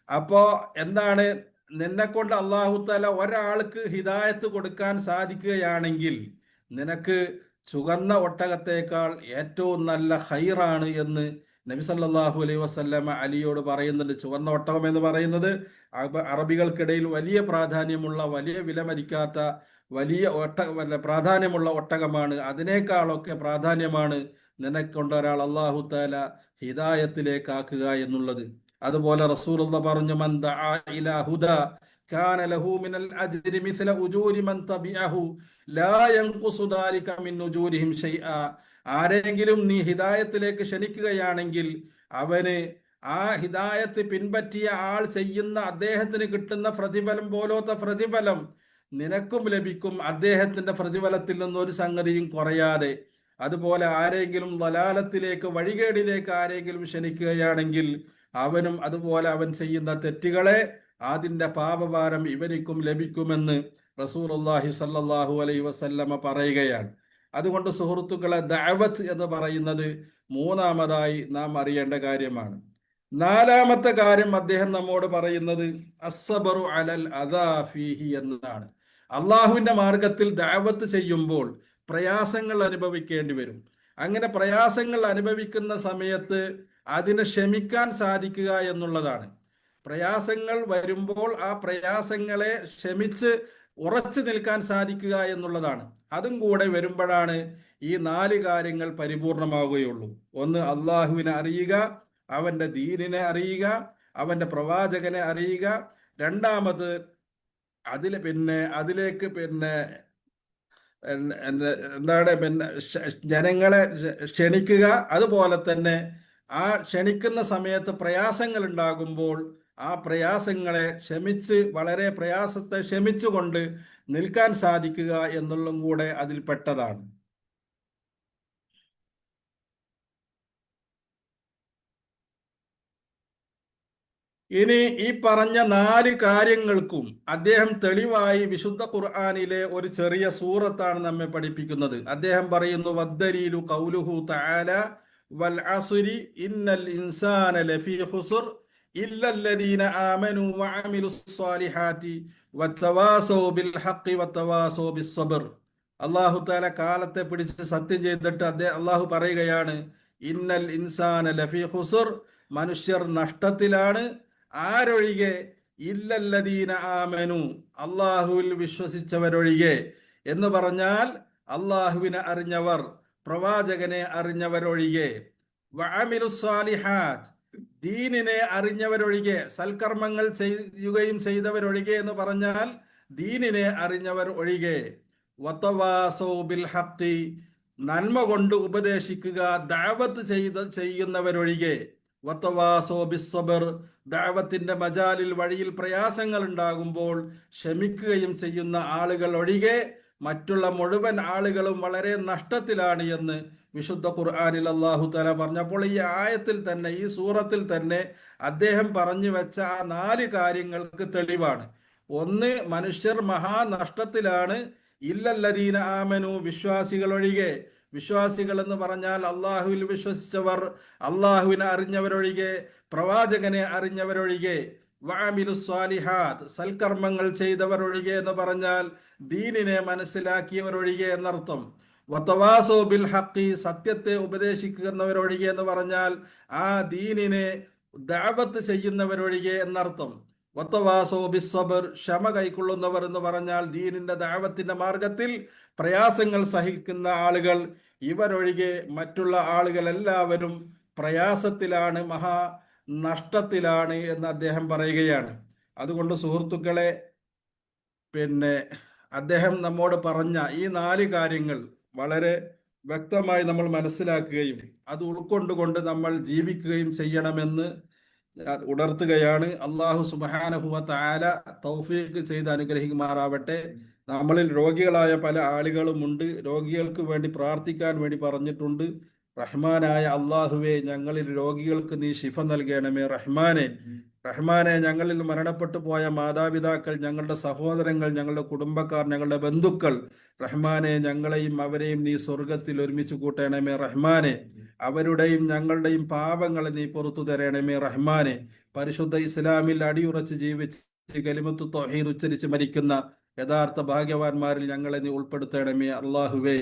അപ്പോ എന്താണ്, നിന്നെ കൊണ്ട് അല്ലാഹു തആല ഒരാൾക്ക് ഹിദായത്ത് കൊടുക്കാൻ സാധിക്കുകയാണെങ്കിൽ നിനക്ക് ചുവന്ന ഒട്ടകത്തേക്കാൾ ഏറ്റവും നല്ല ഖൈറാണ് എന്ന് നബി സല്ലല്ലാഹു അലൈഹി വസല്ലമ അലിയോട് പറയുന്നുണ്ട്. ചുവന്ന ഒട്ടകം എന്ന് പറയുന്നത് അറബികൾക്കിടയിൽ വലിയ പ്രാധാന്യമുള്ള, വലിയ വിലമതിക്കാത്ത, വലിയ പ്രാധാന്യമുള്ള ഒട്ടകമാണ്. അതിനേക്കാളൊക്കെ പ്രാധാന്യമാണ് നിനക്കൊണ്ട് ഒരാൾ അല്ലാഹു തആല ഹിദായത്തിലേക്കാക്കുക എന്നുള്ളത്. അതുപോലെ റസൂലുള്ളാഹി പറഞ്ഞു, മൻ ദഅ ഇലാ ഹുദാ കാന ലഹു മിനൽ അജ്രി മിസ്ല ഉജൂരി മൻ തബിഅഹു ലാ യൻഖുസു ദാലിക മിൻ ഉജൂരിഹിം ഷൈആ. ആരെങ്കിലും നീ ഹിദായത്തിലേക്ക് ക്ഷണിക്കുകയാണെങ്കിൽ അവന് ആ ഹിദായത്ത് പിൻപറ്റിയ ആൾ ചെയ്യുന്ന അദ്ദേഹത്തിന് കിട്ടുന്ന പ്രതിഫലം പോലത്തെ പ്രതിഫലം നിനക്കും ലഭിക്കും, അദ്ദേഹത്തിന്റെ പ്രതിഫലത്തിൽ നിന്നൊരു സംഗതിയും കുറയാതെ. അതുപോലെ ആരെങ്കിലും ദലാലത്തിലേക്ക്, വഴികേടിലേക്ക് ആരെങ്കിലും ക്ഷണിക്കുകയാണെങ്കിൽ അവനും അതുപോലെ അവൻ ചെയ്യുന്ന തെറ്റുകളെ അതിന്റെ പാപഭാരം ഇവനിക്കും ലഭിക്കുമെന്ന് റസൂലുള്ളാഹി സ്വല്ലല്ലാഹു അലൈഹി വസല്ലമ പറയുകയാണ്. അതുകൊണ്ട് സുഹൃത്തുക്കളെ, ദഅവത്ത് എന്ന് പറയുന്നത് മൂന്നാമതായി നാം അറിയേണ്ട കാര്യമാണ്. നാലാമത്തെ കാര്യം അദ്ദേഹം നമ്മോട് പറയുന്നത് അസ്സബറു അലൽ അദാ ഫീഹി എന്നാണ്. അള്ളാഹുവിന്റെ മാർഗത്തിൽ ദഅവത്ത് ചെയ്യുമ്പോൾ പ്രയാസങ്ങൾ അനുഭവിക്കേണ്ടി വരും. അങ്ങനെ പ്രയാസങ്ങൾ അനുഭവിക്കുന്ന സമയത്ത് അതിനെ ക്ഷമിക്കാൻ സാധിക്കുക എന്നുള്ളതാണ്. പ്രയാസങ്ങൾ വരുമ്പോൾ ആ പ്രയാസങ്ങളെ ക്ഷമിച്ച് ഉറച്ചു നിൽക്കാൻ സാധിക്കുക എന്നുള്ളതാണ്. അതും കൂടെ വരുമ്പോഴാണ് ഈ 4 കാര്യങ്ങൾ പരിപൂർണമാവുകയുള്ളൂ. ഒന്ന്, അള്ളാഹുവിനെ അറിയുക, അവന്റെ ദീനിനെ അറിയുക, അവന്റെ പ്രവാചകനെ അറിയുക. രണ്ടാമത് അതിലേക്ക് എന്താണ് ജനങ്ങളെ ക്ഷണിക്കുക. അതുപോലെ തന്നെ ആ ക്ഷണിക്കുന്ന സമയത്ത് പ്രയാസങ്ങൾ ഉണ്ടാകുമ്പോൾ ആ പ്രയാസങ്ങളെ ക്ഷമിച്ച്, വളരെ പ്രയാസത്തെ ക്ഷമിച്ചുകൊണ്ട് നിൽക്കാൻ സാധിക്കുക എന്നുള്ളതും കൂടെ അതിൽപ്പെട്ടതാണ്. ഇനി ഈ പറഞ്ഞ 4 കാര്യങ്ങൾക്കും അദ്ദേഹം തെളിവായി വിശുദ്ധ ഖുർആനിലെ ഒരു ചെറിയ സൂറത്താണ് നമ്മെ പഠിപ്പിക്കുന്നത്. അദ്ദേഹം പറയുന്നു, വദ്ദലീലു ഖൗലുഹു തആല വൽ അസ്രി ഇന്നൽ ഇൻസാന ലഫീ ഖുസ്ർ ഇല്ലല്ലദീന ആമനു വഅമിലുസ് സ്വാലിഹാത്തി വതവാസൗ ബിൽ ഹഖ് വതവാസൗ ബിസ് സബ്ർ. അല്ലാഹു തആല കാലത്തെ പിടിച്ച് സത്യം ചെയ്തിട്ട് അല്ലാഹു പറയുകയാണ്, ഇന്നൽ ഇൻസാന ലഫീ ഖുസ്ർ, മനുഷ്യർ നഷ്ടത്തിലാണ്. ആരൊഴികെ? ഇല്ലല്ലദീന ആമനു, അള്ളാഹുവിൽ വിശ്വസിച്ചവരൊഴികെ. എന്ന് പറഞ്ഞാൽ അള്ളാഹുവിനെ അറിഞ്ഞവർ, പ്രവാചകനെ അറിഞ്ഞവരൊഴികെ. വഅമിലുസ് സ്വാലിഹാത്ത്, ദീനിനെ അറിഞ്ഞവരൊഴികെ, സൽക്കർമ്മങ്ങൾ ചെയ്യുകയും ചെയ്തവരൊഴികെ എന്ന് പറഞ്ഞാൽ ദീനിനെ അറിഞ്ഞവർ ഒഴികെ. വതവാസൗ ബിൽ ഹഖ്, നന്മ കൊണ്ട് ഉപദേശിക്കുക, ദഅവത്ത് ചെയ്യുന്നവരൊഴികെ. വതവാസൗ ബിസ് സബ്ർ, ദഅവത്തിന്റെ മജാലിൽ, വഴിയിൽ പ്രയാസങ്ങൾ ഉണ്ടാകുമ്പോൾ ക്ഷമിക്കുകയും ചെയ്യുന്ന ആളുകൾ ഒഴികെ. മറ്റുള്ള മുഴുവൻ ആളുകളും വളരെ നഷ്ടത്തിലാണ് എന്ന് വിശുദ്ധ ഖുർആനിൽ അല്ലാഹു തആല പറഞ്ഞപ്പോൾ ഈ ആയത്തിൽ തന്നെ, ഈ സൂറത്തിൽ തന്നെ അദ്ദേഹം പറഞ്ഞു വെച്ച ആ 4 കാര്യങ്ങൾക്ക് തെളിവാണ്. ഒന്ന്, മനുഷ്യർ മഹാനഷ്ടത്തിലാണ്, ഇല്ലല്ലദീന ആമനു, വിശ്വാസികൾ ഒഴികെ. വിശ്വാസികൾ എന്ന് പറഞ്ഞാൽ അള്ളാഹുവിൽ വിശ്വസിച്ചവർ, അള്ളാഹുവിനെ അറിഞ്ഞവരൊഴികെ, പ്രവാചകനെ അറിഞ്ഞവരൊഴികെ, വഅമിലു സ്വാലിഹാത്ത്, സൽക്കർമ്മങ്ങൾ ചെയ്തവരൊഴികെ എന്ന് പറഞ്ഞാൽ ദീനിനെ മനസ്സിലാക്കിയവരൊഴികെ എന്നർത്ഥം. വതവാസോ ബിൽ ഹഖി, സത്യത്തെ ഉപദേശിക്കുന്നവരൊഴികെ എന്ന് പറഞ്ഞാൽ ആ ദീനിനെ ദഅവത്ത് ചെയ്യുന്നവരൊഴികെ എന്നർത്ഥം. വതവാസോ ബിസ്സബ്ർ, ക്ഷമ കൈക്കൊള്ളുന്നവർ എന്ന് പറഞ്ഞാൽ ദീനിന്റെ ദഅവത്തിന്റെ മാർഗത്തിൽ പ്രയാസങ്ങൾ സഹിക്കുന്ന ആളുകൾ. ഇവരൊഴികെ മറ്റുള്ള ആളുകൾ എല്ലാവരും പ്രയാസത്തിലാണ്, മഹാ നഷ്ടത്തിലാണ് എന്ന് അദ്ദേഹം പറയുകയാണ്. അതുകൊണ്ട് സുഹൃത്തുക്കളെ, അദ്ദേഹം നമ്മോട് പറഞ്ഞ ഈ 4 കാര്യങ്ങൾ വളരെ വ്യക്തമായി നമ്മൾ മനസ്സിലാക്കുകയും അത് ഉൾക്കൊണ്ടുകൊണ്ട് നമ്മൾ ജീവിക്കുകയും ചെയ്യണമെന്ന് ഉണർത്തുകയാണ്. അള്ളാഹു സുബ്ഹാനഹു വ തആല തൗഫീഖ് ചെയ്ത് അനുഗ്രഹിക്കുമാറാവട്ടെ. നമ്മളിൽ രോഗികളായ പല ആളുകളുമുണ്ട്. രോഗികൾക്ക് വേണ്ടി പ്രാർത്ഥിക്കാൻ വേണ്ടി പറഞ്ഞിട്ടുണ്ട്. റഹ്മാനായ അള്ളാഹുവെ, ഞങ്ങളിൽ രോഗികൾക്ക് നീ ശിഫ നൽകണമേ. റഹ്മാനെ, ഞങ്ങളിൽ മരണപ്പെട്ടു പോയ മാതാപിതാക്കൾ, ഞങ്ങളുടെ സഹോദരങ്ങൾ, ഞങ്ങളുടെ കുടുംബക്കാർ, ഞങ്ങളുടെ ബന്ധുക്കൾ, റഹ്മാനെ, ഞങ്ങളെയും അവരെയും നീ സ്വർഗത്തിൽ ഒരുമിച്ച് കൂട്ടണമേ. റഹ്മാനെ, അവരുടെയും ഞങ്ങളുടെയും പാപങ്ങളെ നീ പുറത്തു തരണമേ. റഹ്മാനെ, പരിശുദ്ധ ഇസ്ലാമിൽ അടിയുറച്ച് ജീവിച്ച് കലിമത്തു തൗഹീദ് ഉച്ചരിച്ച് മരിക്കുന്ന യഥാർത്ഥ ഭാഗ്യവാന്മാരിൽ ഞങ്ങളെ നീ ഉൾപ്പെടുത്തണമേ. അല്ലാഹുവേ,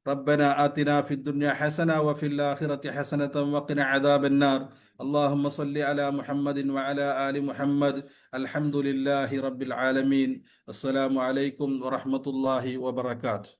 ربنا آتنا في الدنيا حسنة وفي الآخرة حسنة وقنا عذاب النار. اللهم صل على محمد وعلى آل محمد. الحمد لله رب العالمين. السلام عليكم ورحمة الله وبركاته.